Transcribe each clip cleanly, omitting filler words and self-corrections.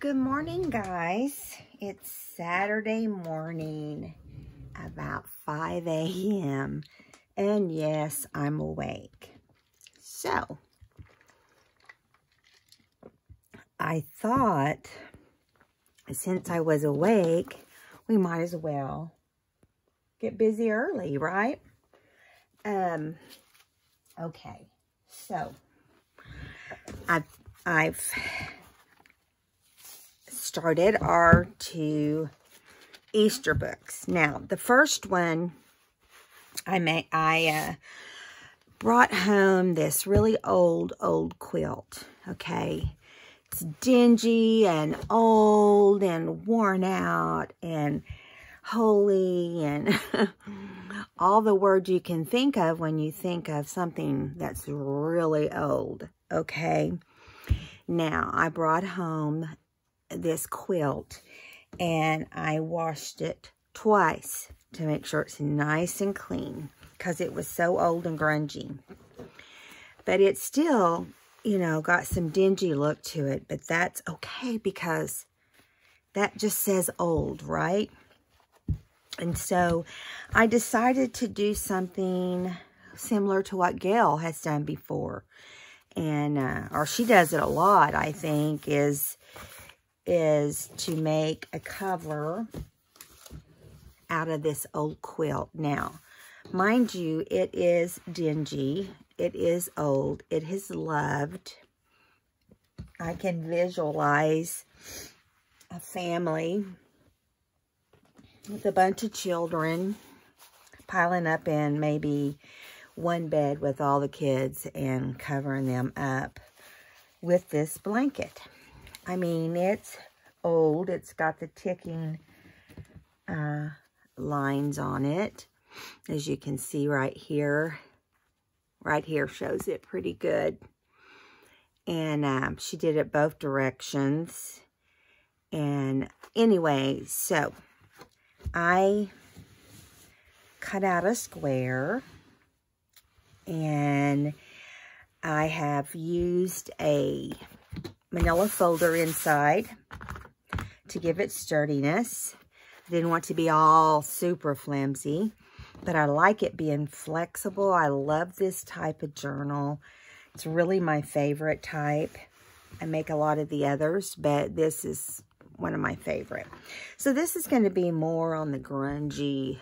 Good morning, guys. It's Saturday morning, about 5 a.m. And yes, I'm awake. So, I thought, since I was awake, we might as well get busy early, right? Okay. So, I've started our 2 Easter books. Now, the first one I brought home this really old quilt, okay? It's dingy and old and worn out and holy and all the words you can think of when you think of something that's really old, okay? Now, I brought home this quilt and I washed it twice to make sure it's nice and clean because it was so old and grungy. But it's still, you know, got some dingy look to it, but that's okay because that just says old, right? And so I decided to do something similar to what Gail has done before. And, or she does it a lot, I think, is to make a cover out of this old quilt. Now, mind you, it is dingy. It is old. It is loved. I can visualize a family with a bunch of children piling up in maybe one bed with all the kids and covering them up with this blanket. I mean, it's old. It's got the ticking lines on it, as you can see right here. Right here shows it pretty good. And she did it both directions. And anyway, so I cut out a square. And I have used a manila folder inside to give it sturdiness. I didn't want to be all super flimsy, but I like it being flexible. I love this type of journal. It's really my favorite type. I make a lot of the others, but this is one of my favorite. So this is going to be more on the grungy,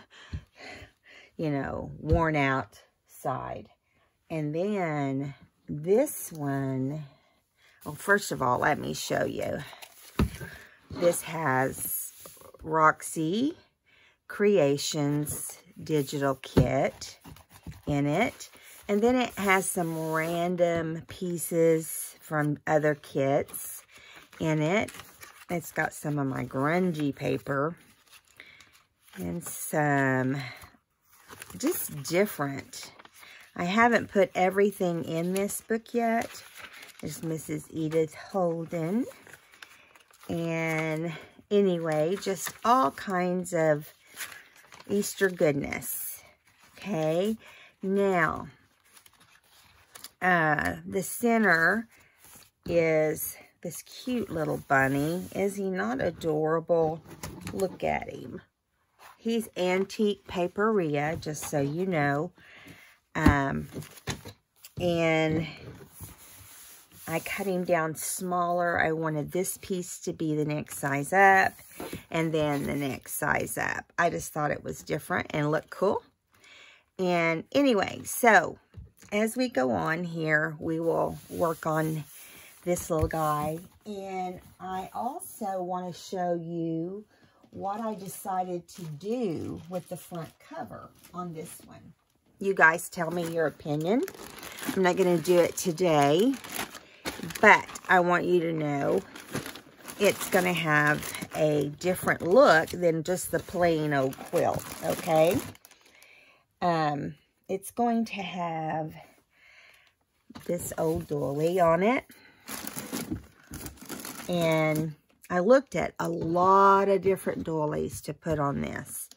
you know, worn out side. And then this one, well, first of all, let me show you. This has Roxy Creations digital kit in it. And then it has some random pieces from other kits in it. It's got some of my grungy paper and some just different. I haven't put everything in this book yet. There's Mrs. Edith Holden. And anyway, just all kinds of Easter goodness. Okay. Now, the center is this cute little bunny. Is he not adorable? Look at him. He's antique paperia, just so you know. And I cut him down smaller. I wanted this piece to be the next size up and then the next size up. I just thought it was different and looked cool. And anyway, so as we go on here, we will work on this little guy. And I also want to show you what I decided to do with the front cover on this one. You guys tell me your opinion. I'm not going to do it today, but I want you to know it's going to have a different look than just the plain old quilt, okay? It's going to have this old doily on it. And I looked at a lot of different doilies to put on this.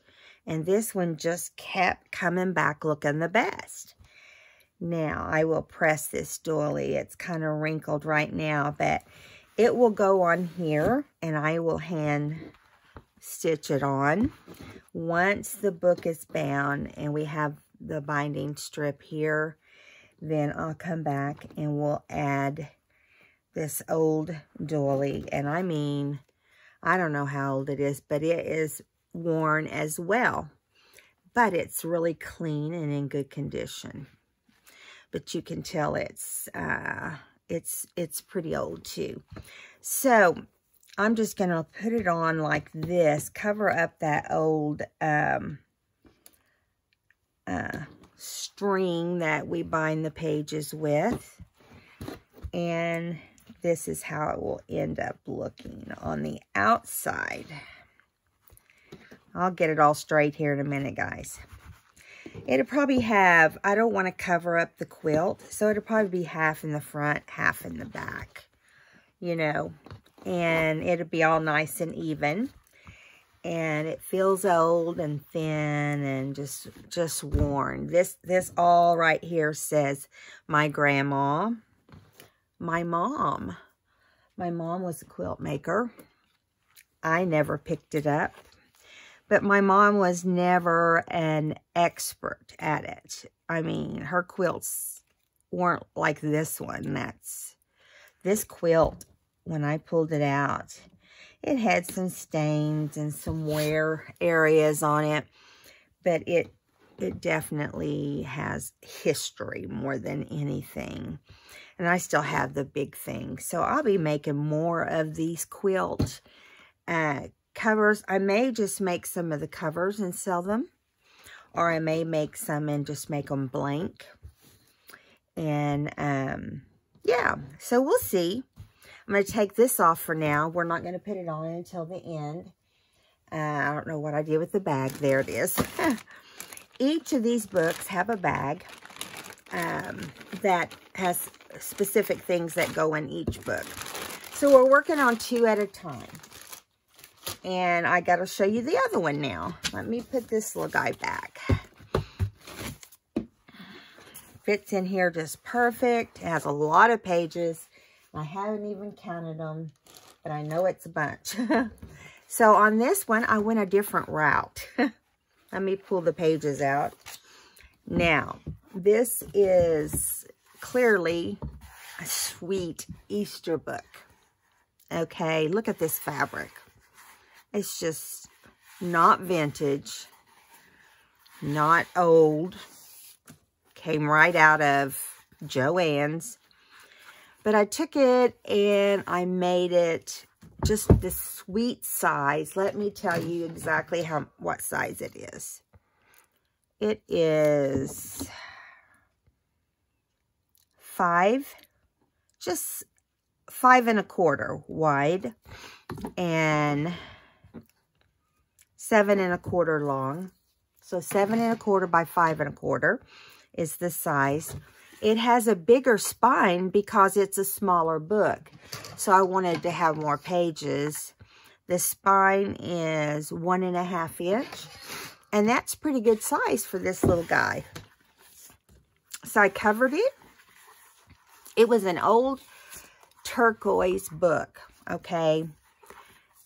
And this one just kept coming back looking the best. Now, I will press this doily. It's kind of wrinkled right now, but it will go on here, and I will hand stitch it on. Once the book is bound and we have the binding strip here, then I'll come back and we'll add this old doily. And I mean, I don't know how old it is, but it is worn as well. But it's really clean and in good condition. But you can tell it's pretty old too. So I'm just going to put it on like this, cover up that old string that we bind the pages with. And this is how it will end up looking on the outside. I'll get it all straight here in a minute, guys. It'll probably have, I don't want to cover up the quilt, so it'll probably be half in the front, half in the back, you know. And it'll be all nice and even. And it feels old and thin and just worn. This all right here says my grandma, my mom. My mom was a quilt maker. I never picked it up. But my mom was never an expert at it. I mean, her quilts weren't like this one. This quilt, when I pulled it out, it had some stains and some wear areas on it. But it definitely has history more than anything. And I still have the big thing. So I'll be making more of these quilt covers. I may just make some of the covers and sell them. Or I may make some and just make them blank. And, yeah. So we'll see. I'm going to take this off for now. We're not going to put it on until the end. I don't know what I did with the bag. There it is. Each of these books have a bag that has specific things that go in each book. So we're working on 2 at a time. And I got to show you the other one now. Let me put this little guy back. Fits in here just perfect. It has a lot of pages. I haven't even counted them, but I know it's a bunch. So on this one, I went a different route. Let me pull the pages out. Now, this is clearly a sweet Easter book. Okay, look at this fabric. It's just not vintage, not old. Came right out of Joann's. But I took it and I made it just the sweet size. Let me tell you exactly what size it is. It is 5, just 5 1/4 wide and 7 1/4 long. So 7 1/4 by 5 1/4 is the size. It has a bigger spine because it's a smaller book. So I wanted to have more pages. The spine is 1 1/2 inch. And that's pretty good size for this little guy. So I covered it. It was an old turquoise book, okay?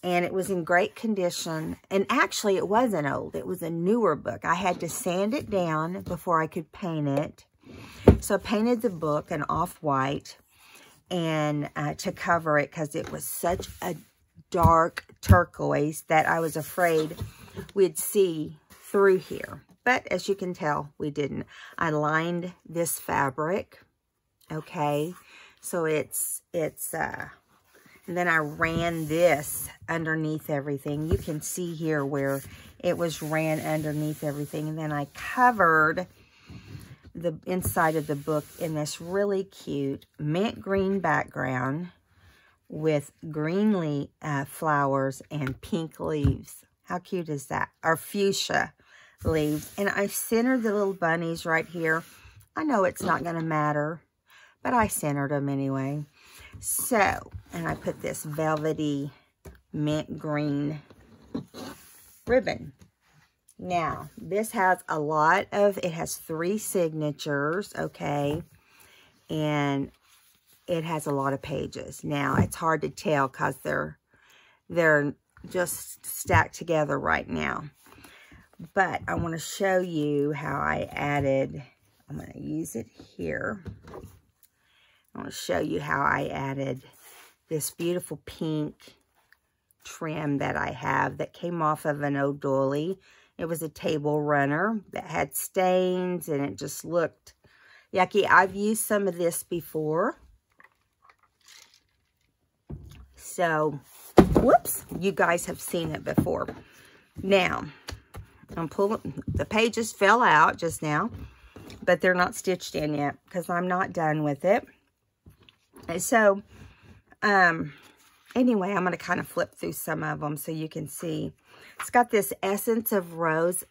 And it was in great condition. And actually, it wasn't old. It was a newer book. I had to sand it down before I could paint it. So I painted the book an off-white and to cover it because it was such a dark turquoise that I was afraid we'd see through here. But as you can tell, we didn't. I lined this fabric, okay? So and then I ran this underneath everything. You can see here where it was ran underneath everything. And then I covered the inside of the book in this really cute mint green background with green flowers and pink leaves. How cute is that? Or fuchsia leaves. And I centered the little bunnies right here. I know it's not going to matter, but I centered them anyway. So, and I put this velvety mint green ribbon. Now, this has a lot of, it has 3 signatures, okay? And it has a lot of pages. Now, it's hard to tell because they're just stacked together right now. But I want to show you how I added, I'm going to use it here. I want to show you how I added this beautiful pink trim that I have that came off of an old doily. It was a table runner that had stains and it just looked yucky. I've used some of this before. So, whoops, you guys have seen it before. Now, I'm pulling, the pages fell out just now, but they're not stitched in yet because I'm not done with it. And so, anyway, I'm going to kind of flip through some of them so you can see. It's got this Essence of Rose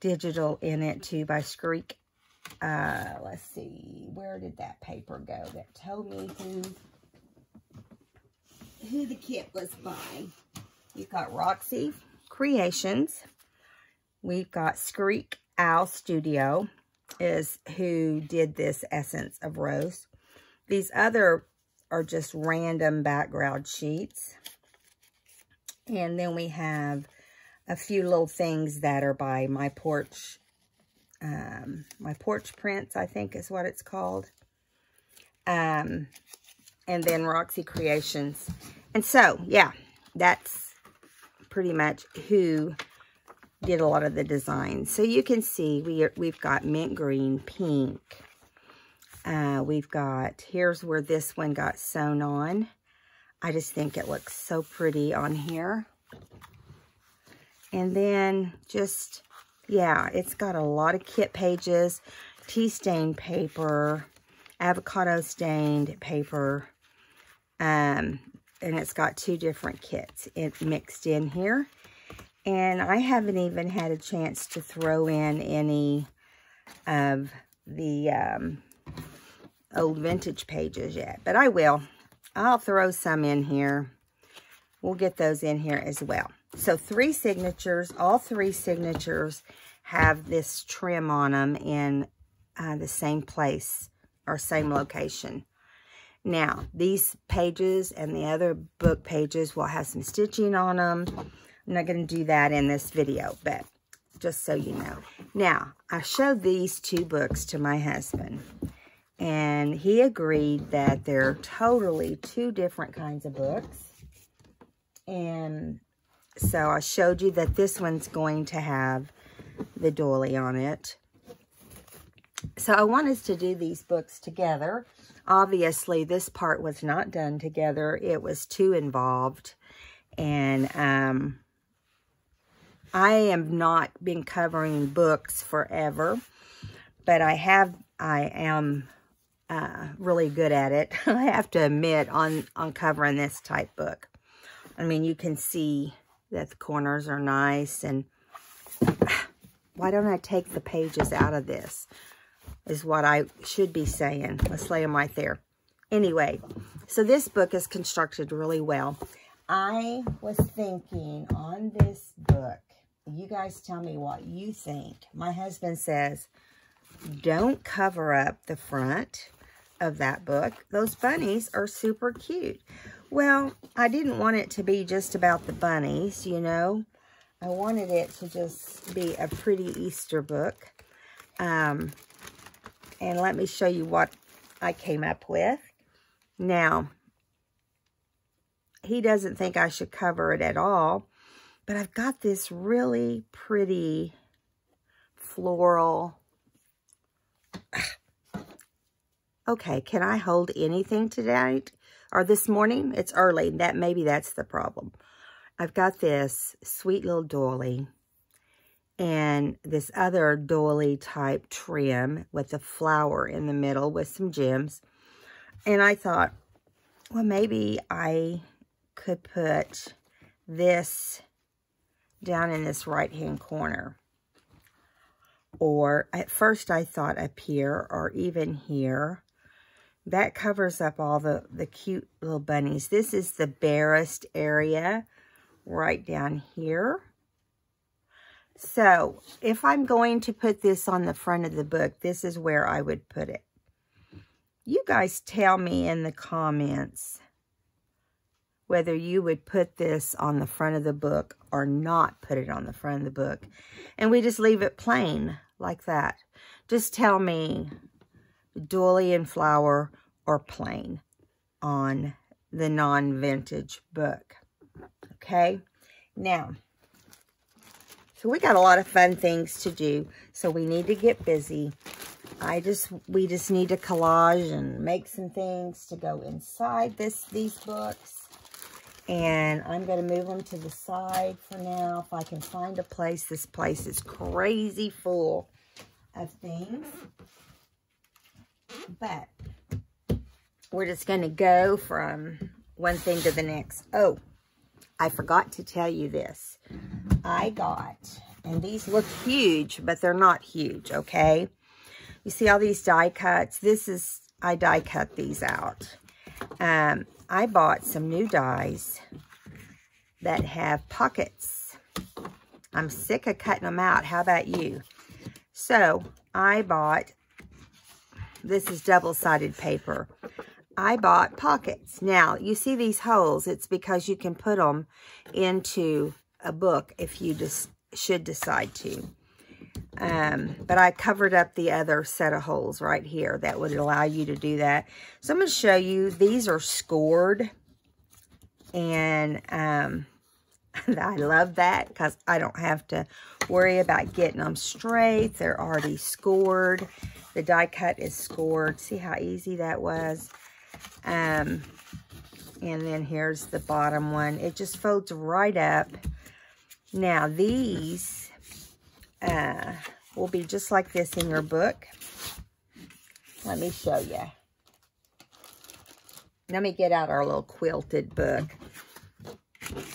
digital in it too by Scrapbooking. Let's see, where did that paper go that told me who the kit was by? You've got Roxy Creations. We've got Screek Owl Studio is who did this Essence of Rose. These other are just random background sheets. And then we have a few little things that are by My Porch Prints, I think is what it's called. And then Roxy Creations. And so, yeah, that's pretty much who did a lot of the designs. So you can see we've got mint green, pink. We've got, here's where this one got sewn on. I just think it looks so pretty on here. And then just, yeah, it's got a lot of kit pages, tea stained paper, avocado stained paper, and it's got 2 different kits mixed in here. And I haven't even had a chance to throw in any of the old vintage pages yet, but I will. I'll throw some in here. We'll get those in here as well. So 3 signatures, all 3 signatures have this trim on them in the same place or same location. Now, these pages and the other book pages will have some stitching on them. I'm not going to do that in this video, but just so you know. Now, I showed these 2 books to my husband, and he agreed that they're totally 2 different kinds of books. And so I showed you that this one's going to have the doily on it. So I want us to do these books together. Obviously, this part was not done together. It was too involved. And I have not been covering books forever, but I am really good at it. I have to admit on covering this type book. I mean, you can see that the corners are nice. And why don't I take the pages out of this? Is what I should be saying. Let's lay them right there. Anyway, so this book is constructed really well. I was thinking on this book, you guys tell me what you think. My husband says, don't cover up the front of that book. Those bunnies are super cute. Well, I didn't want it to be just about the bunnies, you know. I wanted it to just be a pretty Easter book. And let me show you what I came up with. Now, he doesn't think I should cover it at all, but I've got this really pretty floral. Okay, can I hold anything tonight or this morning? It's early. Maybe that's the problem. I've got this sweet little doily and this other doily type trim with a flower in the middle with some gems. And I thought, well, maybe I could put this down in this right-hand corner. Or at first I thought up here or even here. That covers up all the cute little bunnies. This is the barest area right down here. So if I'm going to put this on the front of the book, this is where I would put it. You guys tell me in the comments whether you would put this on the front of the book or not put it on the front of the book. And we just leave it plain like that. Just tell me doily and flower or plain on the non-vintage book. Okay? Now, so we got a lot of fun things to do, so we need to get busy. We just need to collage and make some things to go inside these books. And I'm going to move them to the side for now if I can find a place. This place is crazy full of things. But we're just going to go from one thing to the next. Oh, I forgot to tell you this. I got, and these look huge, but they're not huge, okay? You see all these die cuts? I die cut these out. I bought some new dies that have pockets. I'm sick of cutting them out. How about you? So I bought, this is double-sided paper. I bought pockets. Now, you see these holes. It's because you can put them into a book if you just should decide to. But I covered up the other set of holes right here that would allow you to do that. So I'm going to show you. These are scored. And I love that because I don't have to worry about getting them straight. They're already scored. The die cut is scored. See how easy that was? And then here's the bottom one. It just folds right up. Now these will be just like this in your book. Let me show you. Let me get out our little quilted book.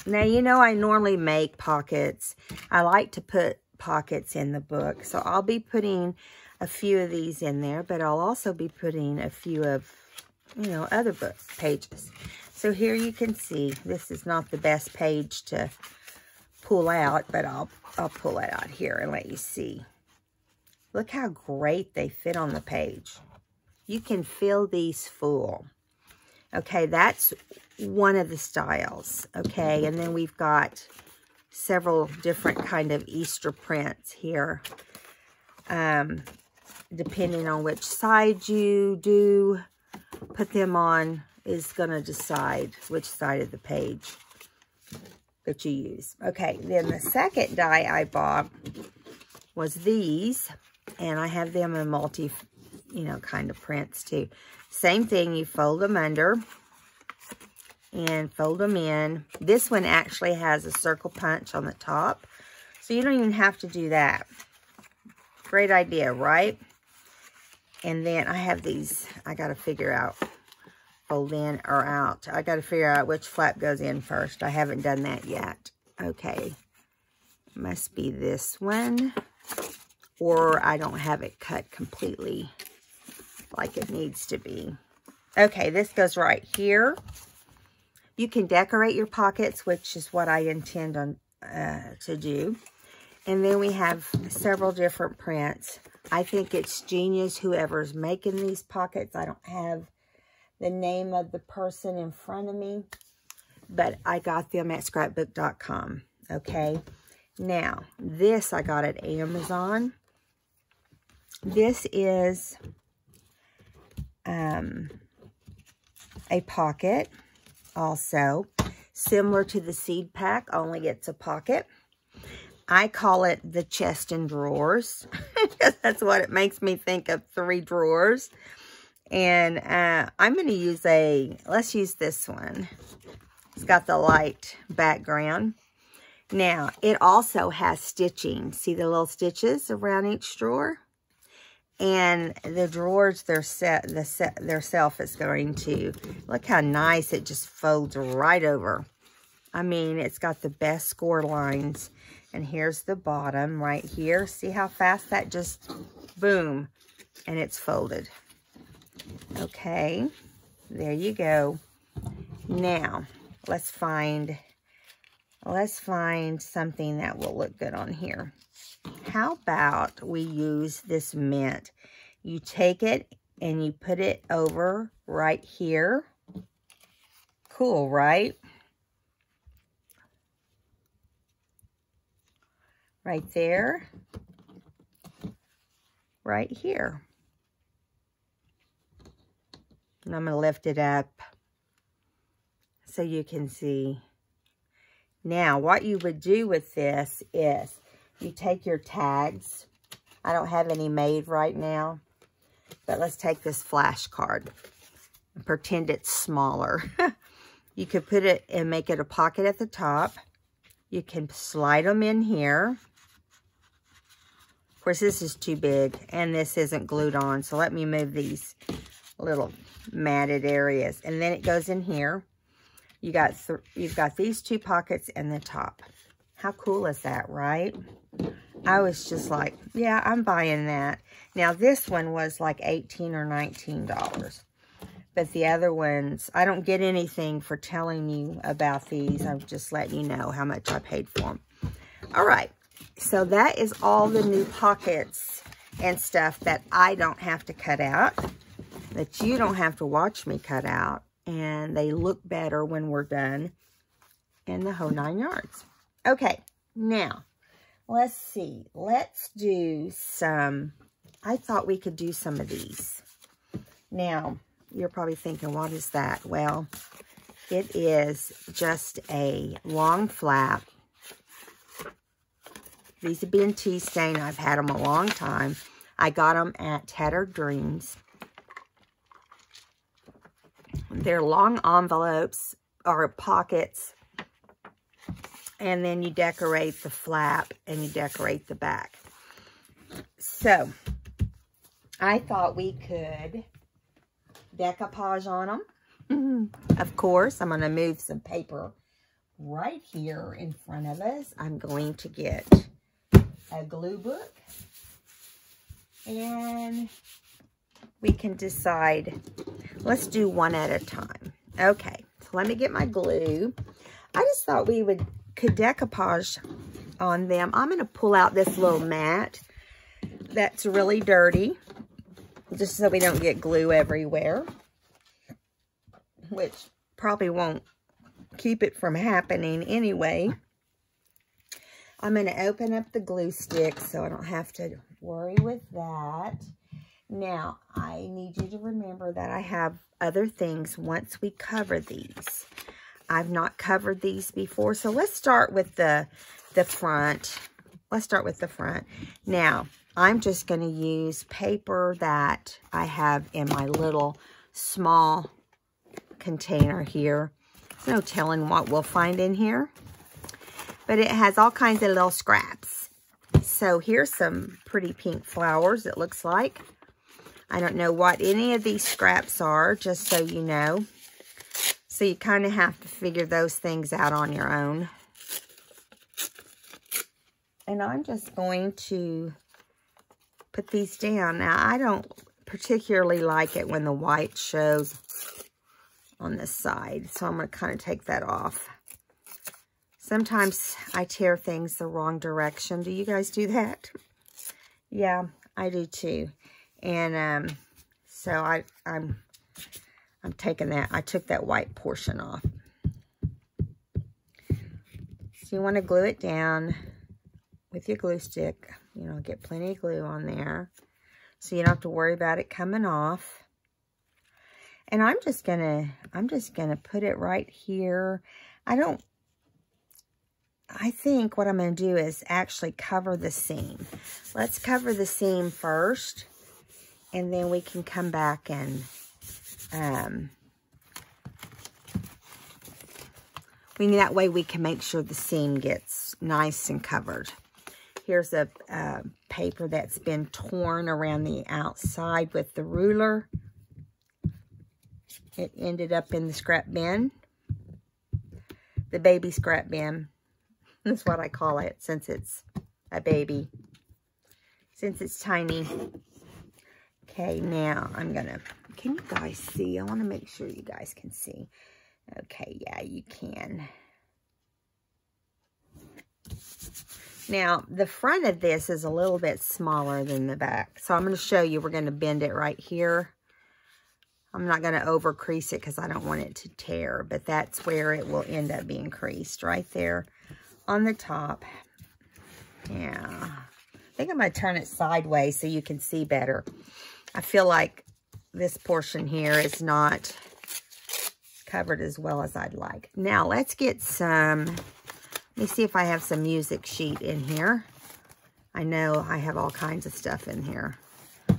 Now, you know I normally make pockets. I like to put pockets in the book. So I'll be putting a few of these in there, but I'll also be putting a few of, you know, other book pages. So here you can see, this is not the best page to pull out, but I'll pull it out here and let you see. Look how great they fit on the page. You can fill these full. Okay, that's one of the styles. Okay, and then we've got several different kind of Easter prints here. Depending on which side you do put them on is going to decide which side of the page that you use. Okay, then the second die I bought was these, and I have them in multi, you know, kind of prints too. Same thing, you fold them under and fold them in. This one actually has a circle punch on the top, so you don't even have to do that. Great idea, right? And then I have these, I got to figure out, fold in or out. I got to figure out which flap goes in first. I haven't done that yet. Okay. Must be this one. Or I don't have it cut completely like it needs to be. Okay, this goes right here. You can decorate your pockets, which is what I intend on to do. And then we have several different prints. I think it's genius, whoever's making these pockets. I don't have the name of the person in front of me, but I got them at scrapbook.com. Okay. Now, this I got at Amazon. This is a pocket also, similar to the seed pack, only it's a pocket. I call it the chest and drawers because that's what it makes me think of, 3 drawers. And I'm going to use let's use this one. It's got the light background. Now, it also has stitching. See the little stitches around each drawer? And the drawers, their self is going to, look how nice it just folds right over. I mean, it's got the best score lines. And here's the bottom right here. See how fast that just, boom, and it's folded. Okay, there you go. Now, let's find something that will look good on here. How about we use this mint? You take it and you put it over right here. Cool, right? Right there. Right here. And I'm going to lift it up so you can see. Now, what you would do with this is you take your tags. I don't have any made right now, but let's take this flashcard and pretend it's smaller. You could put it and make it a pocket at the top. You can slide them in here. Of course, this is too big, and this isn't glued on, so let me move these little matted areas. And then it goes in here. You've got these two pockets in the top. How cool is that, right? I was just like, yeah, I'm buying that. Now, this one was like $18 or $19. But the other ones, I don't get anything for telling you about these. I'm just letting you know how much I paid for them. All right. So that is all the new pockets and stuff that I don't have to cut out, that you don't have to watch me cut out, and they look better when we're done, and the whole 9 yards. Okay, now, let's see. Let's do some, I thought we could do some of these. Now, you're probably thinking, what is that? Well, it is just a long flap. These have been tea stain. I've had them a long time. I got them at Tattered Dreams. They're long envelopes or pockets. And then you decorate the flap and you decorate the back. So, I thought we could decoupage on them. Of course, I'm going to move some paper right here in front of us. I'm going to get a glue book, and we can decide. Let's do one at a time. Okay, so let me get my glue. I just thought we could decoupage on them. I'm going to pull out this little mat that's really dirty, just so we don't get glue everywhere, which probably won't keep it from happening anyway. I'm going to open up the glue stick so I don't have to worry with that. Now, I need you to remember that I have other things once we cover these. I've not covered these before, so let's start with the front. Let's start with the front. Now, I'm just going to use paper that I have in my little small container here. There's no telling what we'll find in here, but it has all kinds of little scraps. So here's some pretty pink flowers, it looks like. I don't know what any of these scraps are, just so you know. So you kind of have to figure those things out on your own. And I'm just going to put these down. Now, I don't particularly like it when the white shows on this side, so I'm going to kind of take that off. Sometimes I tear things the wrong direction. Do you guys do that? Yeah, I do too. And so I'm taking that. I took that white portion off. So you want to glue it down with your glue stick. You know, get plenty of glue on there, so you don't have to worry about it coming off. And I'm just gonna put it right here. I think what I'm gonna do is actually cover the seam. Let's cover the seam first, and then we can come back and that way we can make sure the seam gets nice and covered. Here's a paper that's been torn around the outside with the ruler. It ended up in the scrap bin. The baby scrap bin. That's what I call it, since it's a baby. Since it's tiny. Okay, now I'm gonna, can you guys see? I want to make sure you guys can see. Okay, yeah, you can. Now, the front of this is a little bit smaller than the back. So I'm going to show you, we're going to bend it right here. I'm not going to over crease it because I don't want it to tear, but that's where it will end up being creased, right there on the top. Yeah. I think I'm going to turn it sideways so you can see better. I feel like this portion here is not covered as well as I'd like. Now, let's get some, let me see if I have some music sheet in here. I know I have all kinds of stuff in here.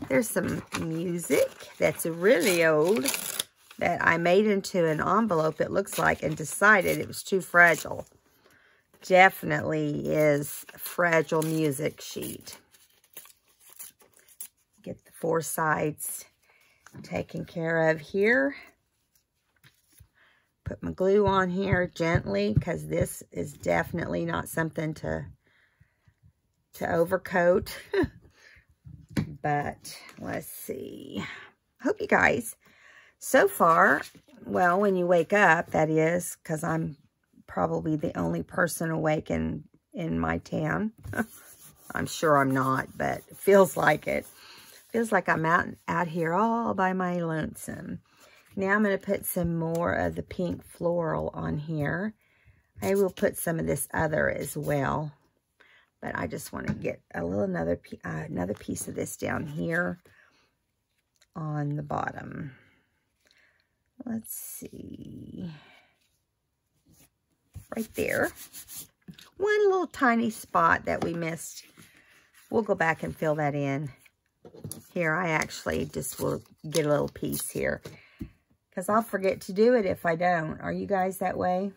There's some music that's really old that I made into an envelope, it looks like, and decided it was too fragile. Definitely is fragile music sheet. Get the 4 sides taken care of here. Put my glue on here gently because this is definitely not something to overcoat. But let's see. Hope you guys, so far, well, when you wake up, that is, because I'm probably the only person awake in my town. I'm sure I'm not, but it feels like it. Feels like I'm out here all by my lonesome. Now I'm going to put some more of the pink floral on here. I will put some of this other as well. But I just want to get another piece of this down here on the bottom. Let's see. Right there. One little tiny spot that we missed. We'll go back and fill that in. Here, I actually just will get a little piece here. Because I'll forget to do it if I don't. Are you guys that way?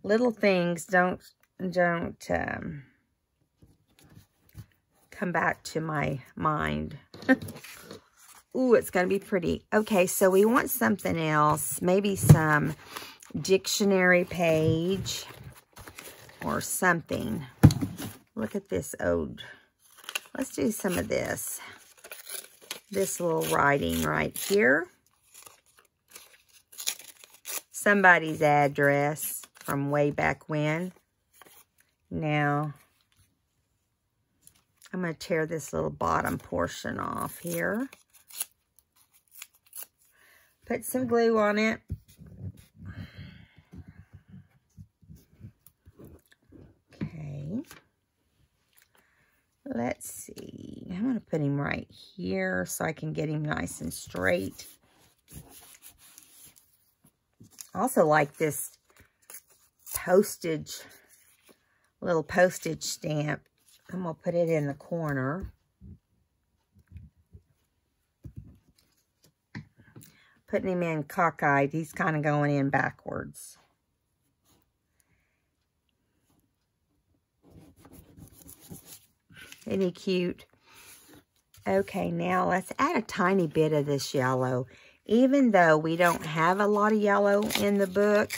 Little things don't come back to my mind. Ooh, it's going to be pretty. Okay, so we want something else. Maybe some dictionary page or something. Look at this old. Let's do some of this. This little writing right here. Somebody's address from way back when. Now, I'm going to tear this little bottom portion off here. Put some glue on it. Okay. Let's see. I'm going to put him right here so I can get him nice and straight. I also like this little postage stamp. I'm going to put it in the corner. Putting him in cockeyed. He's kind of going in backwards. Isn't he cute? Okay, now let's add a tiny bit of this yellow. Even though we don't have a lot of yellow in the book,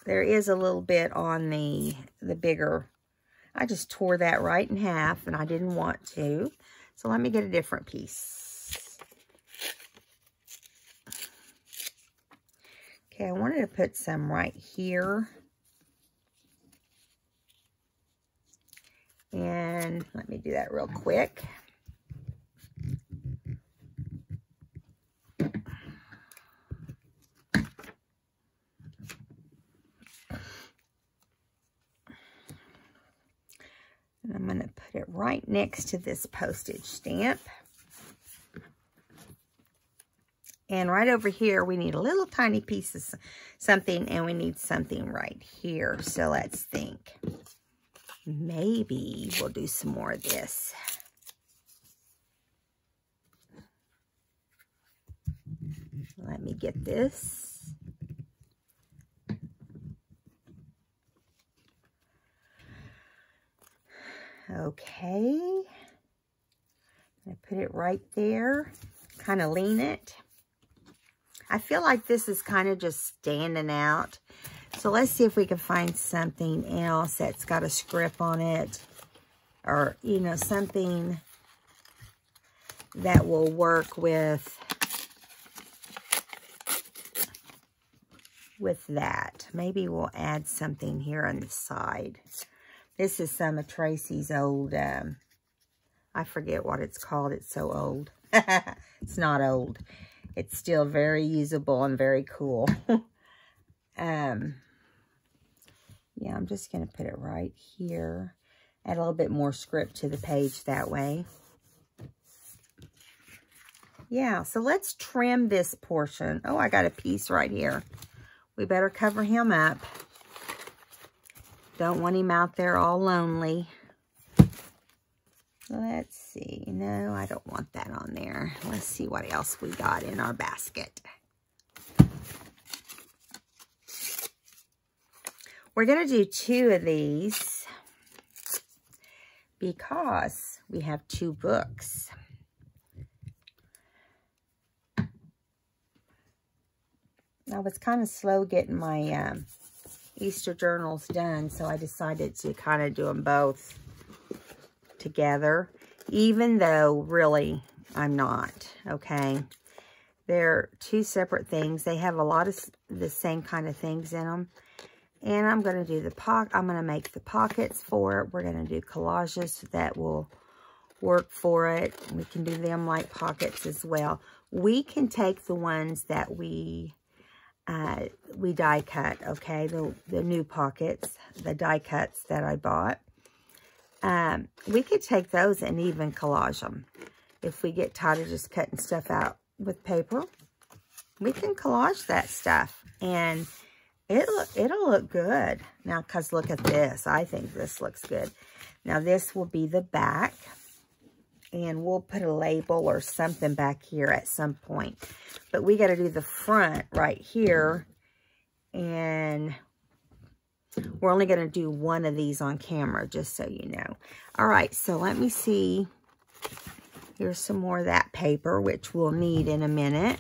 there is a little bit on the bigger. I just tore that right in half, and I didn't want to. So let me get a different piece. Okay, I wanted to put some right here. And let me do that real quick. And I'm going to put it right next to this postage stamp. And right over here, we need a little tiny piece of something, and we need something right here. So let's think. Maybe we'll do some more of this. Let me get this. Okay. I put it right there. Kind of lean it. I feel like this is kind of just standing out. So let's see if we can find something else that's got a script on it. Or, you know, something that will work with that. Maybe we'll add something here on the side. This is some of Tracy's old, I forget what it's called. It's so old. It's not old. It's still very usable and very cool. Yeah, I'm just going to put it right here. Add a little bit more script to the page that way. Yeah, so let's trim this portion. Oh, I got a piece right here. We better cover him up. Don't want him out there all lonely. Let's see. No, I don't want that on there. Let's see what else we got in our basket. We're going to do 2 of these because we have 2 books. I was kind of slow getting my Easter journals done, so I decided to kind of do them both together, even though really I'm not, okay? They're 2 separate things. They have a lot of the same kind of things in them. And I'm going to do I'm going to make the pockets for it. We're going to do collages that will work for it. We can do them like pockets as well. We can take the ones that we die cut, okay? The new pockets, the die cuts that I bought. We could take those and even collage them. If we get tired of just cutting stuff out with paper, we can collage that stuff. And it'll look good. Now, because look at this. I think this looks good. Now, this will be the back. And we'll put a label or something back here at some point. But we got to do the front right here. And we're only going to do 1 of these on camera, just so you know. All right, so let me see. Here's some more of that paper, which we'll need in a minute.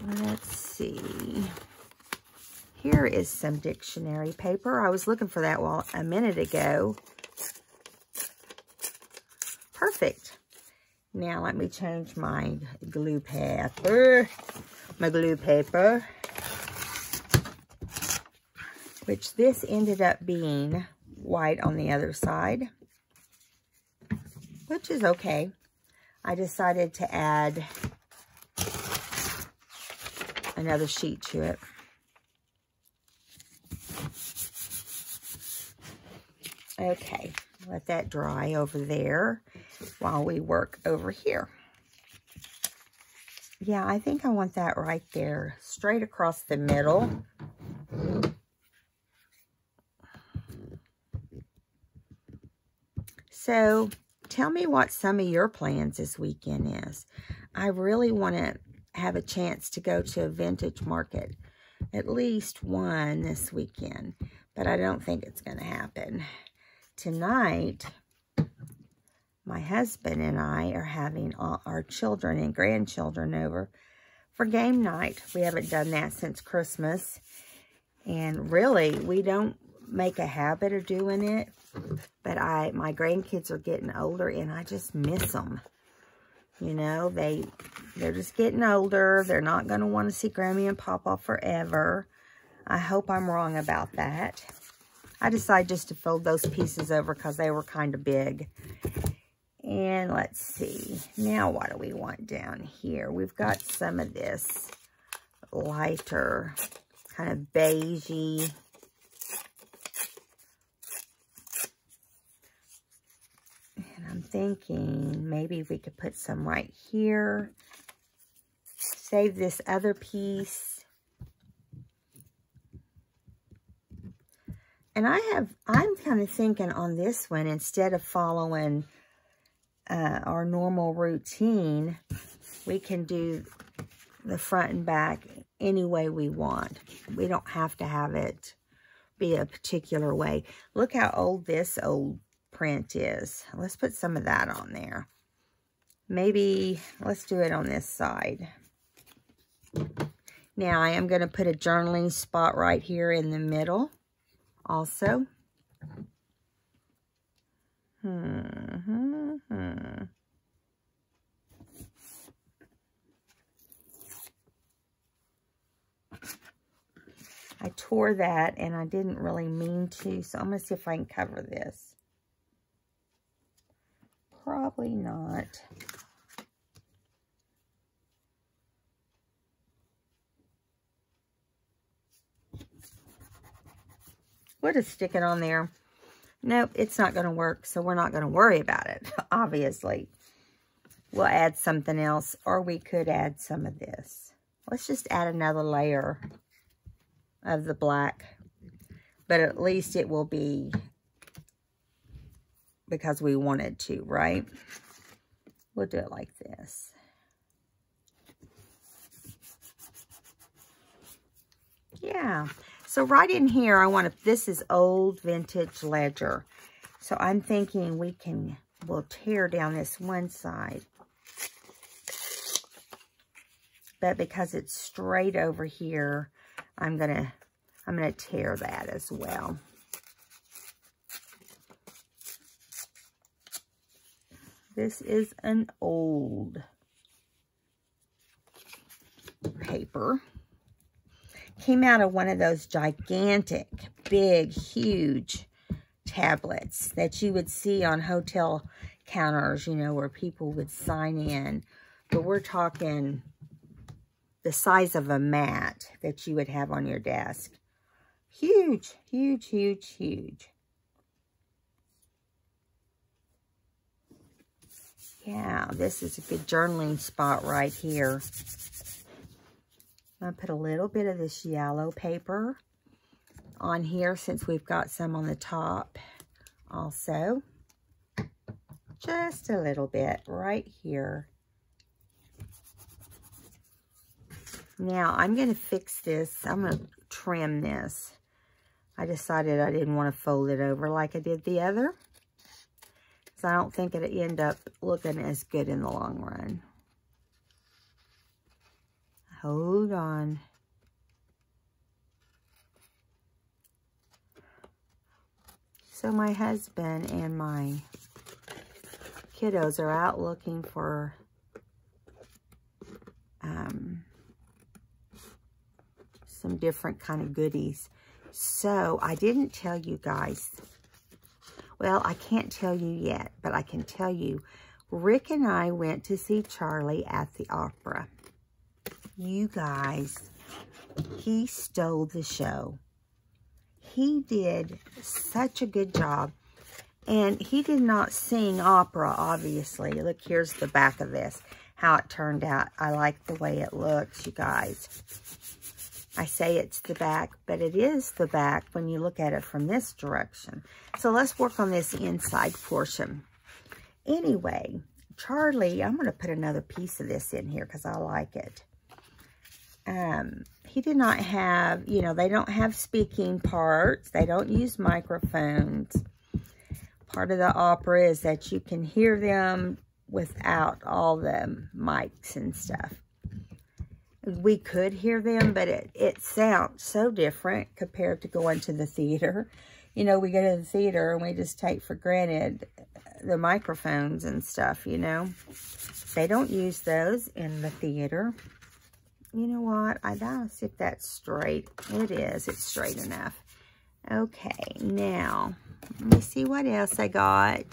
Let's see. Here is some dictionary paper. I was looking for that a minute ago. Perfect. Now let me change my glue paper. Which this ended up being white on the other side. Which is okay. I decided to add another sheet to it. Okay, let that dry over there while we work over here. Yeah, I think I want that right there, straight across the middle. So, tell me what some of your plans this weekend is. I really want to have a chance to go to a vintage market, at least one this weekend, but I don't think it's going to happen. Tonight, my husband and I are having all our children and grandchildren over for game night. We haven't done that since Christmas. And really, we don't make a habit of doing it. But my grandkids are getting older and I just miss them. You know, they're just getting older. They're not going to want to see Grammy and Papa forever. I hope I'm wrong about that. I decided just to fold those pieces over because they were kind of big. And let's see. Now what do we want down here? We've got some of this lighter, kind of beigey. And I'm thinking maybe we could put some right here. Save this other piece. And I'm kind of thinking on this one, instead of following our normal routine, we can do the front and back any way we want. We don't have to have it be a particular way. Look how old this old print is. Let's put some of that on there. Maybe let's do it on this side. Now I am going to put a journaling spot right here in the middle also. I tore that and I didn't really mean to, so I'm going to see if I can cover this. Probably not. We'll just stick it on there. Nope, it's not going to work, so we're not going to worry about it, obviously. We'll add something else, or we could add some of this. Let's just add another layer of the black. But at least it will be because we wanted to, right? We'll do it like this. Yeah. So right in here, this is old vintage ledger. So I'm thinking we'll tear down this one side. But because it's straight over here, I'm gonna tear that as well. This is an old paper. Came out of one of those gigantic, big, huge tablets that you would see on hotel counters, you know, where people would sign in. But we're talking the size of a mat that you would have on your desk. Huge, huge, huge, huge. Yeah, this is a good journaling spot right here. I'm going to put a little bit of this yellow paper on here since we've got some on the top also. Just a little bit right here. Now, I'm going to fix this. I'm going to trim this. I decided I didn't want to fold it over like I did the other, because I don't think it'll end up looking as good in the long run. Hold on. So my husband and my kiddos are out looking for some different kind of goodies. So I didn't tell you guys. Well, I can't tell you yet, but I can tell you, Rick and I went to see Charlie at the opera. You guys, he stole the show. He did such a good job. And he did not sing opera, obviously. Look, here's the back of this, how it turned out. I like the way it looks, you guys. I say it's the back, but it is the back when you look at it from this direction. So let's work on this inside portion. Anyway, Charlie, I'm going to put another piece of this in here because I like it. He did not have, you know, they don't have speaking parts. They don't use microphones. Part of the opera is that you can hear them without all the mics and stuff. We could hear them, but it sounds so different compared to going to the theater. You know, we go to the theater and we just take for granted the microphones and stuff, you know. They don't use those in the theater. You know what? I gotta see if that's straight. It is. It's straight enough. Okay, now, let me see what else I got.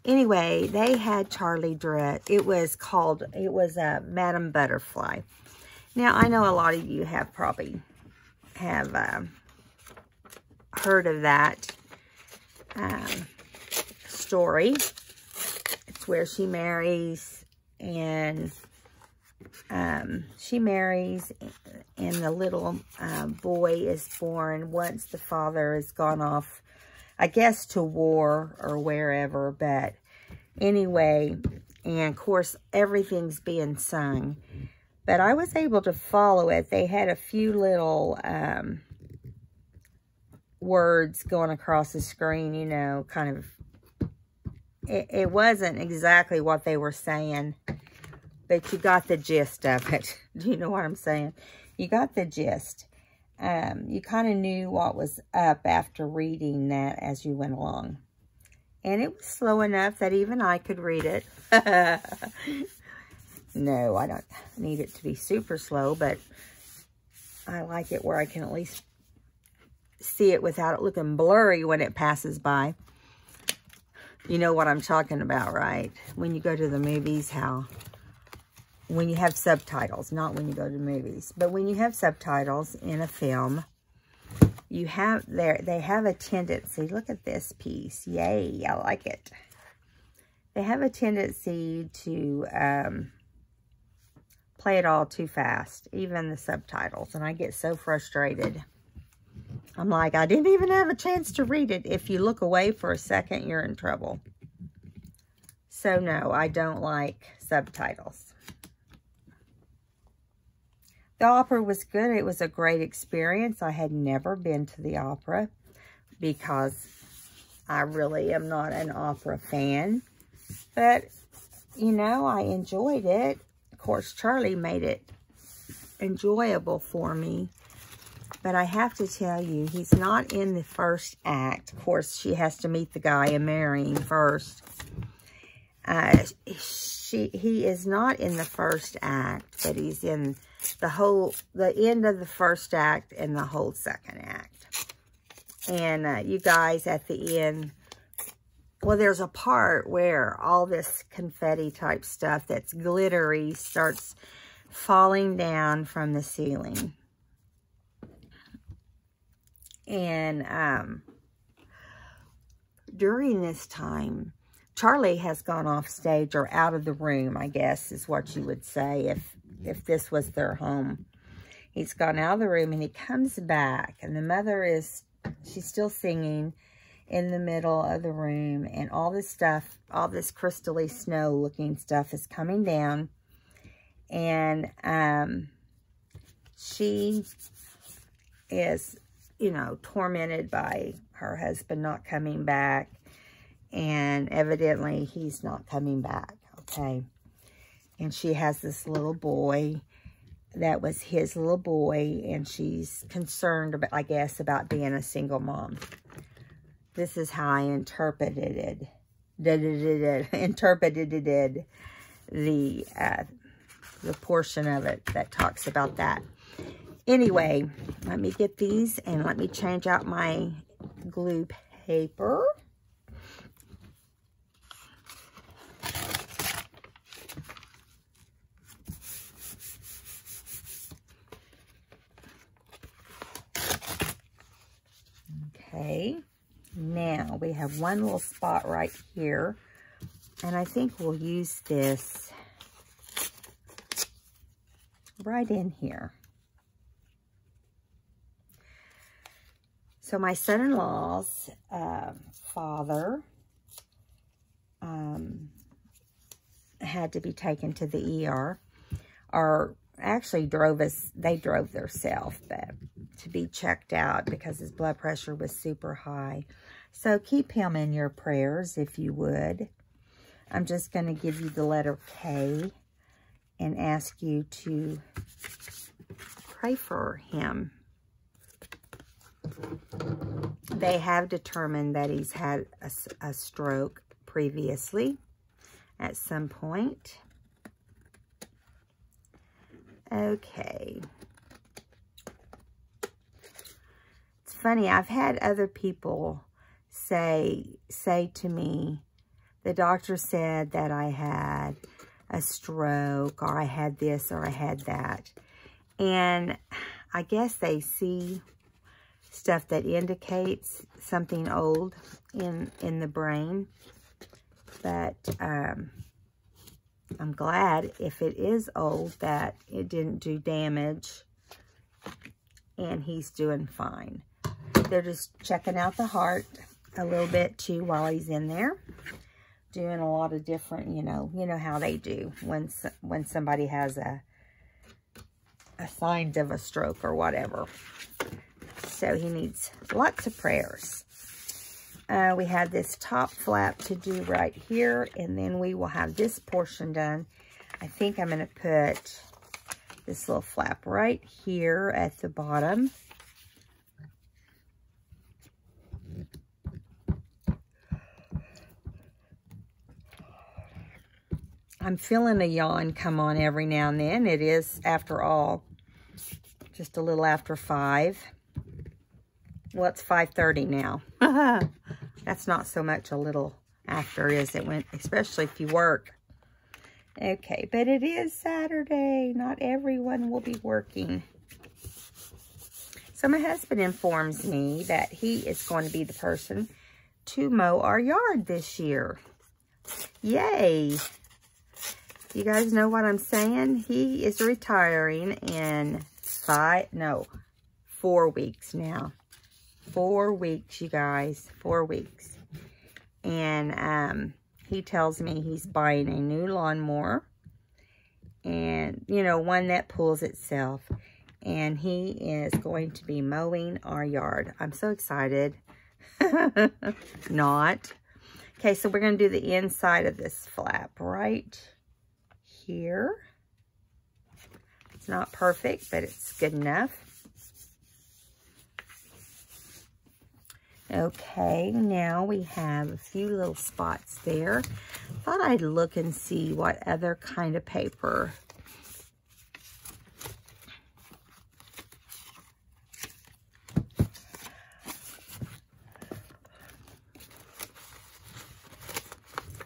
Anyway, they had Charlie dress. It was Madame Butterfly. Now, I know a lot of you have probably heard of that story. It's where she marries and the little boy is born once the father has gone off, I guess, to war or wherever. But anyway, and of course, everything's being sung. But I was able to follow it. They had a few little words going across the screen, you know, kind of. It wasn't exactly what they were saying, but you got the gist of it. Do you know what I'm saying? You got the gist. You kind of knew what was up after reading that as you went along. And it was slow enough that even I could read it. No, I don't need it to be super slow, but I like it where I can at least see it without it looking blurry when it passes by. You know what I'm talking about, right? When you go to the movies, when you have subtitles, not when you go to movies, but when you have subtitles in a film, they have a tendency, look at this piece, yay, I like it. They have a tendency to play it all too fast, even the subtitles, and I get so frustrated. I'm like, I didn't even have a chance to read it. If you look away for a second, you're in trouble. So no, I don't like subtitles. The opera was good. It was a great experience. I had never been to the opera because I really am not an opera fan. But, you know, I enjoyed it. Of course, Charlie made it enjoyable for me. But I have to tell you, he's not in the first act. Of course, she has to meet the guy and marry him first. He is not in the first act, but he's in the end of the first act and the whole second act. And you guys, at the end, well, there's a part where all this confetti type stuff that's glittery starts falling down from the ceiling. And during this time, Charlie has gone off stage, or out of the room, I guess is what you would say if this was their home. He's gone out of the room and he comes back, and the mother she's still singing in the middle of the room, and all this stuff, all this crystally snow looking stuff is coming down, and she is, you know, tormented by her husband not coming back, and evidently he's not coming back, okay? And she has this little boy that was his little boy, and she's concerned about, I guess, about being a single mom. This is how I interpreted the portion of it that talks about that. Anyway, let me get these and let me change out my glue paper. Okay, now we have one little spot right here, and I think we'll use this right in here. So my son-in-law's father had to be taken to the ER, or actually they drove themselves, but to be checked out because his blood pressure was super high. So keep him in your prayers if you would. I'm just going to give you the letter K and ask you to pray for him. They have determined that he's had a stroke previously at some point. Okay. It's funny, I've had other people say to me, the doctor said that I had a stroke, or I had this, or I had that. And I guess they see stuff that indicates something old in the brain. But I'm glad, if it is old, that it didn't do damage and he's doing fine. They're just checking out the heart a little bit too while he's in there, doing a lot of different, you know how they do when somebody has a signs of a stroke or whatever. So he needs lots of prayers. We have this top flap to do right here, and then we will have this portion done. I think I'm going to put this little flap right here at the bottom. I'm feeling a yawn come on every now and then. It is, after all, just a little after 5. Well, it's 5:30 now. That's not so much a little after, is it? Especially if you work. Okay, but it is Saturday. Not everyone will be working. So my husband informs me that he is going to be the person to mow our yard this year. Yay! You guys know what I'm saying? He is retiring in 4 weeks now. 4 weeks, you guys. 4 weeks. And he tells me he's buying a new lawnmower. And, you know, one that pulls itself. And he is going to be mowing our yard. I'm so excited. Not. Okay, so we're going to do the inside of this flap right here. It's not perfect, but it's good enough. Okay, now we have a few little spots there. Thought I'd look and see what other kind of paper.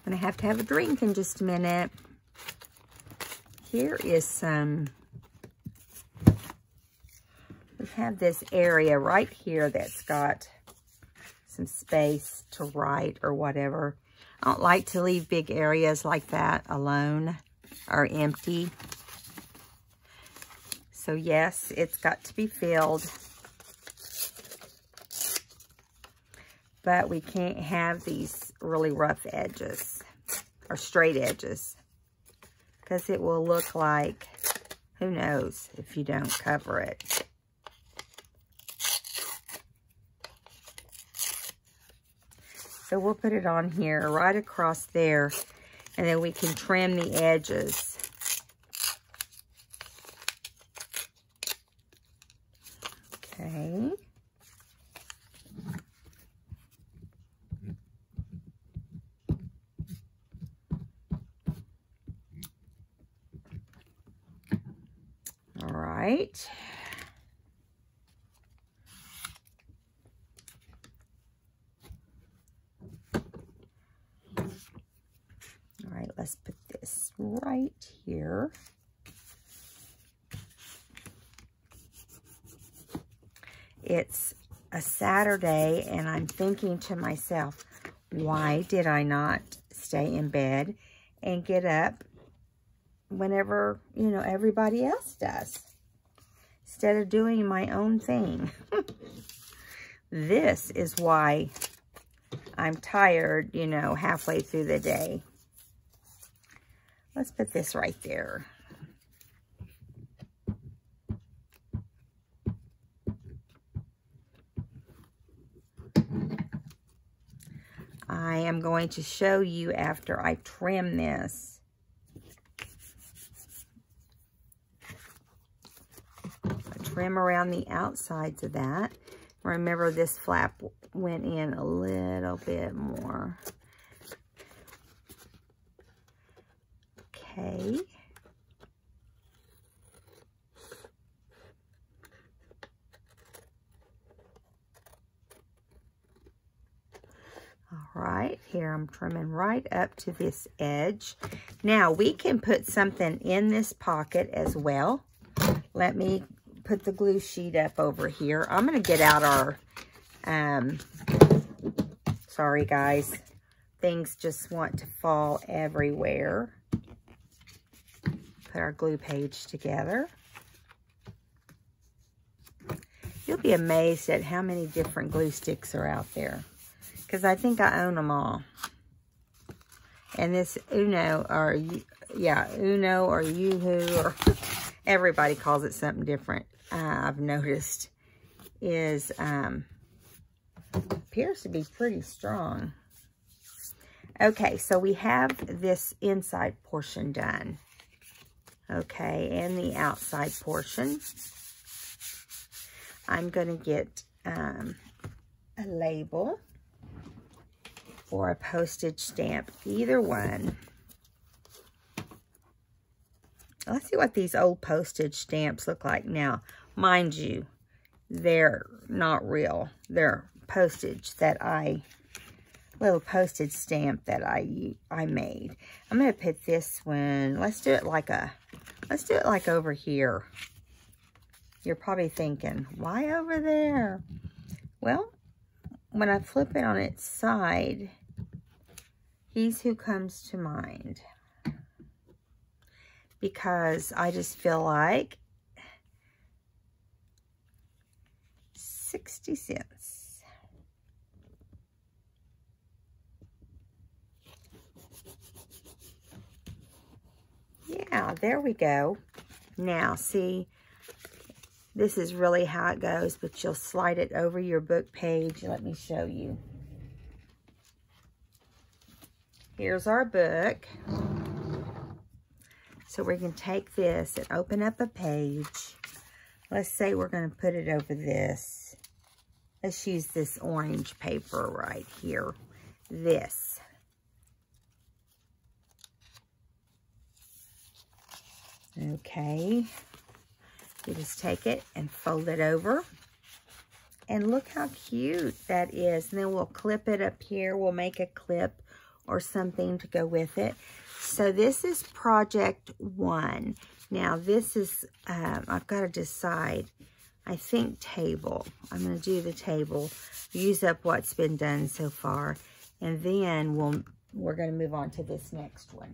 I'm gonna have to have a drink in just a minute. Here is some, we have this area right here that's got some space to write or whatever. I don't like to leave big areas like that alone or empty. So yes, it's got to be filled. But we can't have these really rough edges or straight edges, because it will look like, who knows, if you don't cover it. So we'll put it on here right across there, and then we can trim the edges. Okay. All right. All right, let's put this right here. It's a Saturday, and I'm thinking to myself, why did I not stay in bed and get up whenever, you know, everybody else does, instead of doing my own thing? This is why I'm tired, you know, halfway through the day. Let's put this right there. I am going to show you after I trim this. I trim around the outsides of that. Remember, this flap went in a little bit more. Okay. All right, here I'm trimming right up to this edge. Now we can put something in this pocket as well. Let me put the glue sheet up over here. I'm going to get out our, sorry guys, things just want to fall everywhere. Put our glue page together. You'll be amazed at how many different glue sticks are out there, because I think I own them all. And this Uno, or yeah, Uno or Yoo-hoo, or everybody calls it something different, I've noticed, is appears to be pretty strong. Okay, so we have this inside portion done. Okay, and the outside portion. I'm going to get a label or a postage stamp, either one. Let's see what these old postage stamps look like now. Mind you, they're not real. They're postage that little postage stamp that I made. I'm going to put this one, let's do it like over here. You're probably thinking, why over there? Well, when I flip it on its side, he's who comes to mind. Because I just feel like 60 cents. Yeah, there we go. Now, see, this is really how it goes, but you'll slide it over your book page. Let me show you. Here's our book. So we can take this and open up a page. Let's say we're going to put it over this. Let's use this orange paper right here. This. Okay. You just take it and fold it over. And look how cute that is. And then we'll clip it up here. We'll make a clip or something to go with it. So this is project 1. Now this is, I've got to decide, I think table. I'm going to do the table, use up what's been done so far. And then we're going to move on to this next one.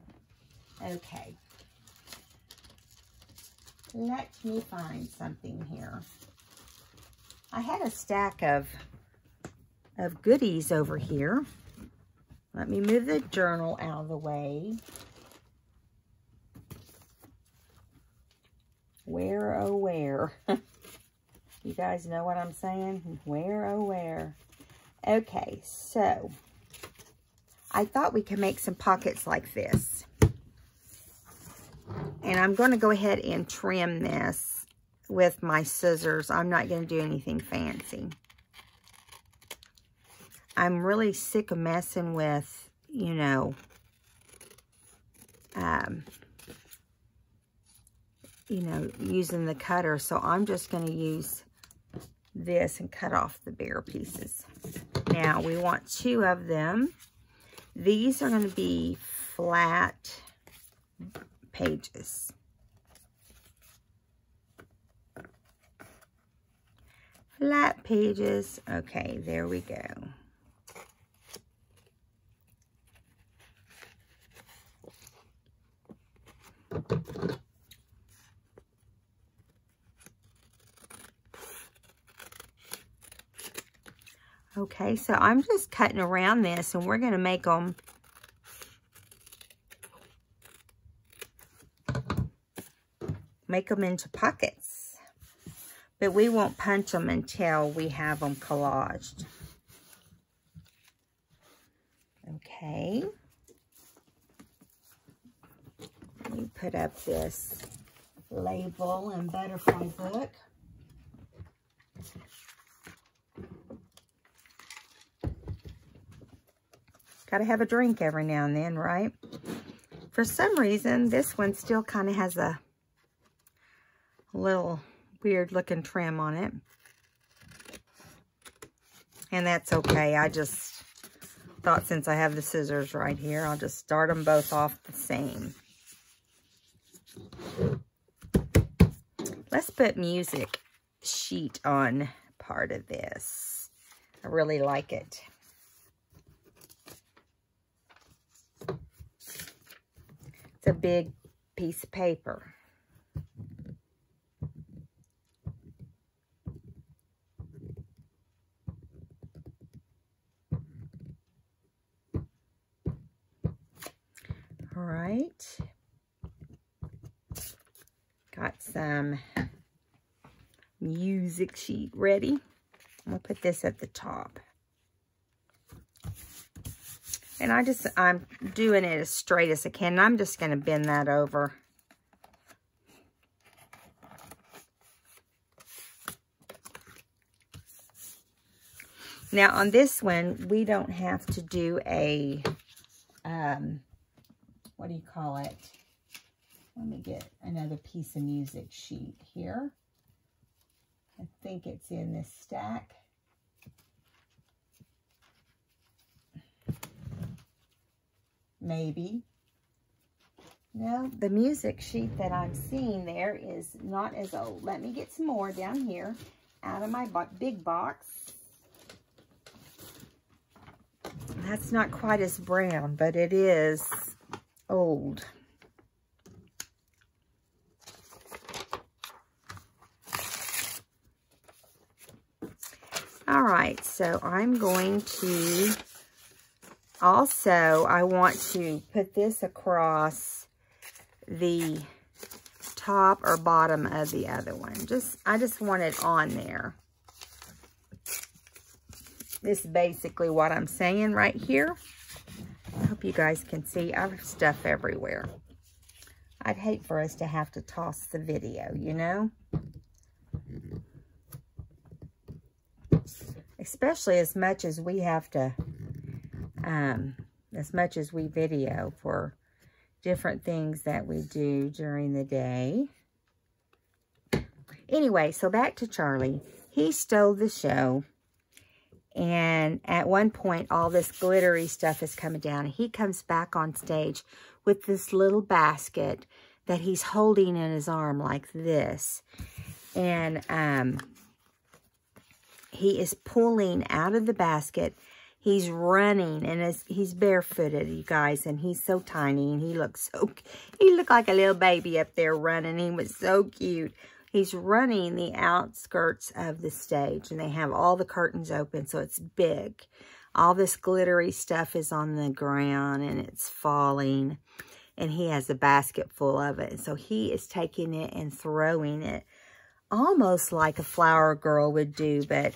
Okay. Let me find something here. I had a stack of goodies over here. Let me move the journal out of the way. Where, oh, where? You guys know what I'm saying? Where, oh, where? Okay, so I thought we could make some pockets like this. And I'm going to go ahead and trim this with my scissors. I'm not going to do anything fancy. I'm really sick of messing with, you know, using the cutter. So I'm just going to use this and cut off the bare pieces. Now we want 2 of them. These are going to be flat pages. Flat pages. Okay, there we go. Okay, so I'm just cutting around this, and we're going to make them into pockets. But we won't punch them until we have them collaged. Okay. Let me put up this label and butterfly book. Gotta have a drink every now and then, right? For some reason, this one still kind of has a little weird looking trim on it. And that's okay. I just thought since I have the scissors right here, I'll just start them both off the same. Let's put music sheet on part of this. I really like it. It's a big piece of paper. All right. Got some music sheet ready. I'm gonna put this at the top. And I'm doing it as straight as I can. And I'm just going to bend that over. Now on this one, we don't have to do a, what do you call it? Let me get another piece of music sheet here. I think it's in this stack. Maybe. No, the music sheet that I'm seeing there is not as old. Let me get some more down here out of my big box. That's not quite as brown, but it is old. All right, so I'm going to also, I want to put this across the top or bottom of the other one. I just want it on there. This is basically what I'm saying right here. I hope you guys can see. I have stuff everywhere. I'd hate for us to have to toss the video, you know? Especially as much as we have to, as much as we video for different things that we do during the day. Anyway, so back to Charlie. He stole the show. And at one point, all this glittery stuff is coming down. He comes back on stage with this little basket that he's holding in his arm like this. And he is pulling out of the basket. He's running, and he's barefooted, you guys, and he's so tiny, and he looked like a little baby up there running. He was so cute. He's running the outskirts of the stage, and they have all the curtains open, so it's big. All this glittery stuff is on the ground, and it's falling, and he has a basket full of it. And so he is taking it and throwing it, almost like a flower girl would do, but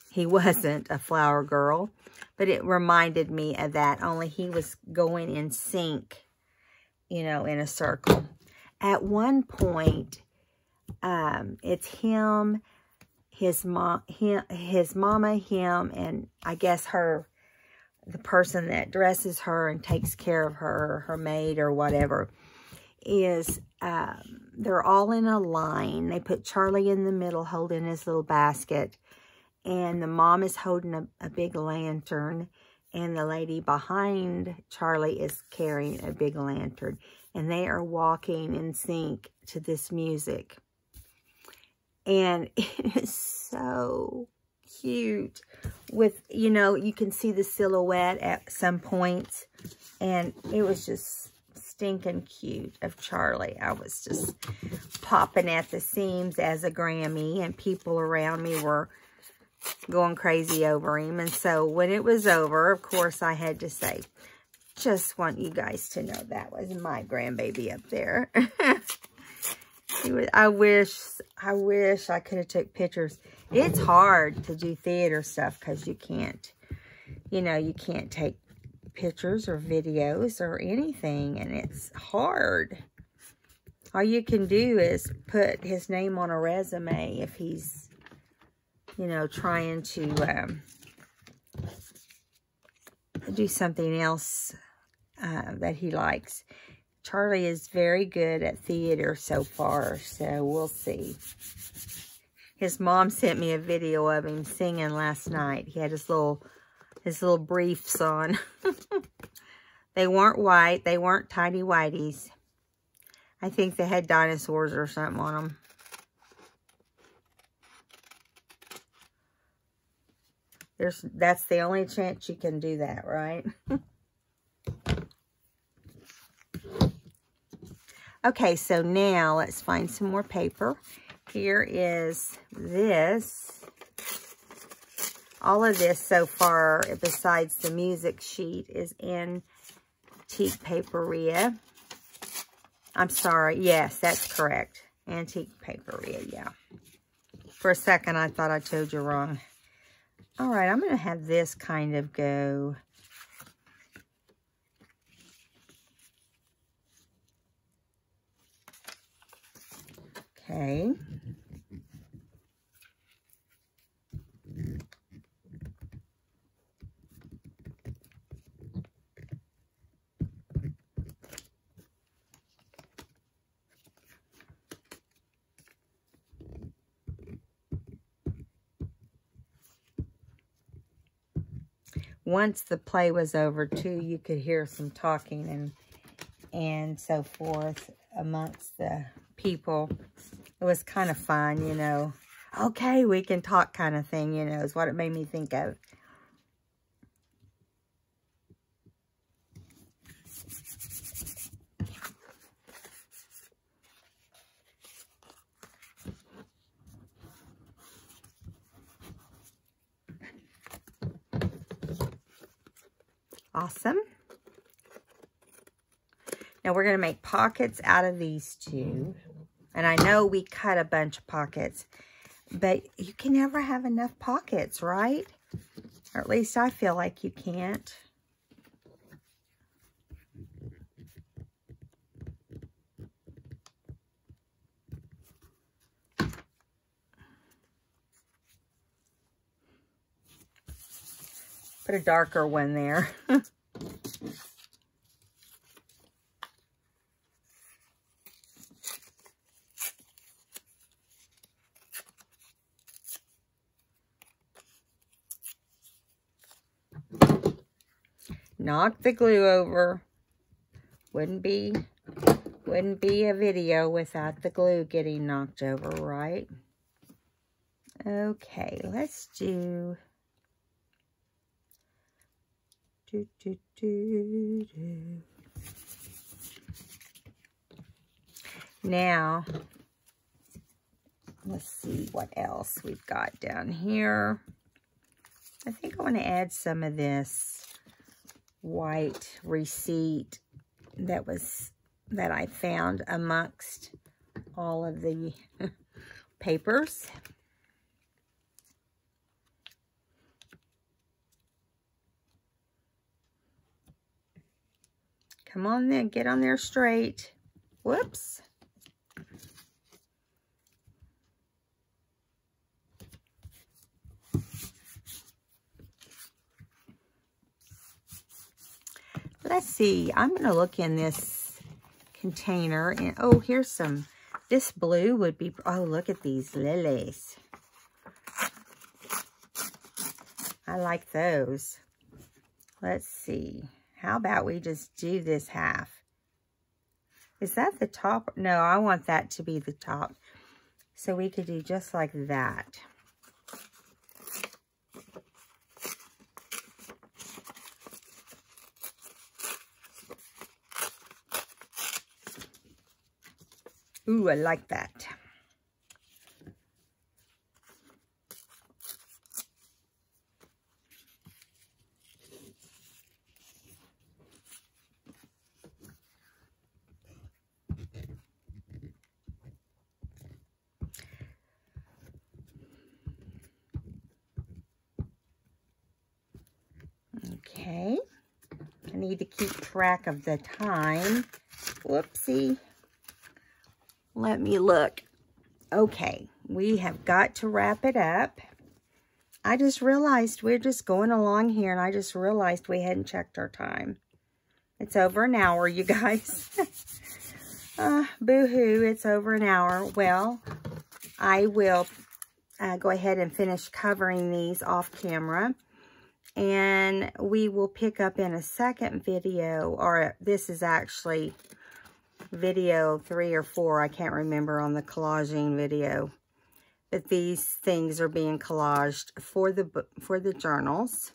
he wasn't a flower girl. But it reminded me of that, only he was going in sync, you know, in a circle. At one point, it's him, his mama, him, and I guess the person that dresses her and takes care of her, her maid or whatever, is, they're all in a line. They put Charlie in the middle holding his little basket, and the mom is holding a big lantern, and the lady behind Charlie is carrying a big lantern. And they are walking in sync to this music. And it is so cute. With, you know, you can see the silhouette at some points. And it was just stinking cute of Charlie. I was just popping at the seams as a Grammy. And people around me were going crazy over him. And so when it was over, of course, I had to say, just want you guys to know that was my grandbaby up there. I wish I could have took pictures. It's hard to do theater stuff because you can't, you know, you can't take pictures or videos or anything, and it's hard. All you can do is put his name on a resume if he's, you know, trying to do something else that he likes. Charlie is very good at theater so far, so we'll see. His mom sent me a video of him singing last night. He had his little briefs on. They weren't white. They weren't tidy whities. I think they had dinosaurs or something on them. That's the only chance you can do that, right? Okay, so now let's find some more paper. Here is this. All of this so far, besides the music sheet, is Antique Paperia. I'm sorry. Yes, that's correct. Antique Paperia, yeah. For a second, I thought I told you wrong. All right, I'm going to have this kind of go. Okay. Once the play was over, too, you could hear some talking and so forth amongst the people. It was kind of fun, you know. Okay, we can talk kind of thing, you know, is what it made me think of. Awesome. Now we're going to make pockets out of these two. And I know we cut a bunch of pockets, but you can never have enough pockets, right? Or at least I feel like you can't. Put a darker one there. Knock the glue over. Wouldn't be a video without the glue getting knocked over, right? Okay, let's do Now, let's see what else we've got down here. I think I want to add some of this white receipt that I found amongst all of the papers. Come on then, get on there straight. Whoops. Let's see, I'm going to look in this container and, oh, here's some, this blue would be, oh, look at these lilies. I like those. Let's see, how about we just do this half? Is that the top? No, I want that to be the top. So we could do just like that. Ooh, I like that. Okay. I need to keep track of the time. Whoopsie. Let me look. Okay, we have got to wrap it up. I just realized we're just going along here, and I just realized we hadn't checked our time. It's over an hour, you guys. Boo-hoo, it's over an hour. Well, I will go ahead and finish covering these off camera, and we will pick up in a second video, or this is actually video 3 or 4, I can't remember, on the collaging video. But these things are being collaged for the journals,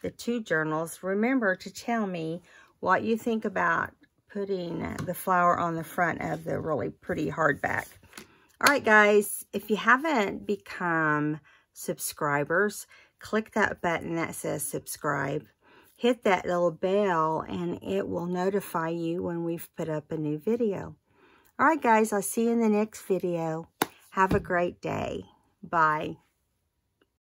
the 2 journals. Remember to tell me what you think about putting the flower on the front of the really pretty hardback. All right, guys, if you haven't become subscribers, click that button that says subscribe. Hit that little bell and it will notify you when we've put up a new video. All right, guys, I'll see you in the next video. Have a great day. Bye.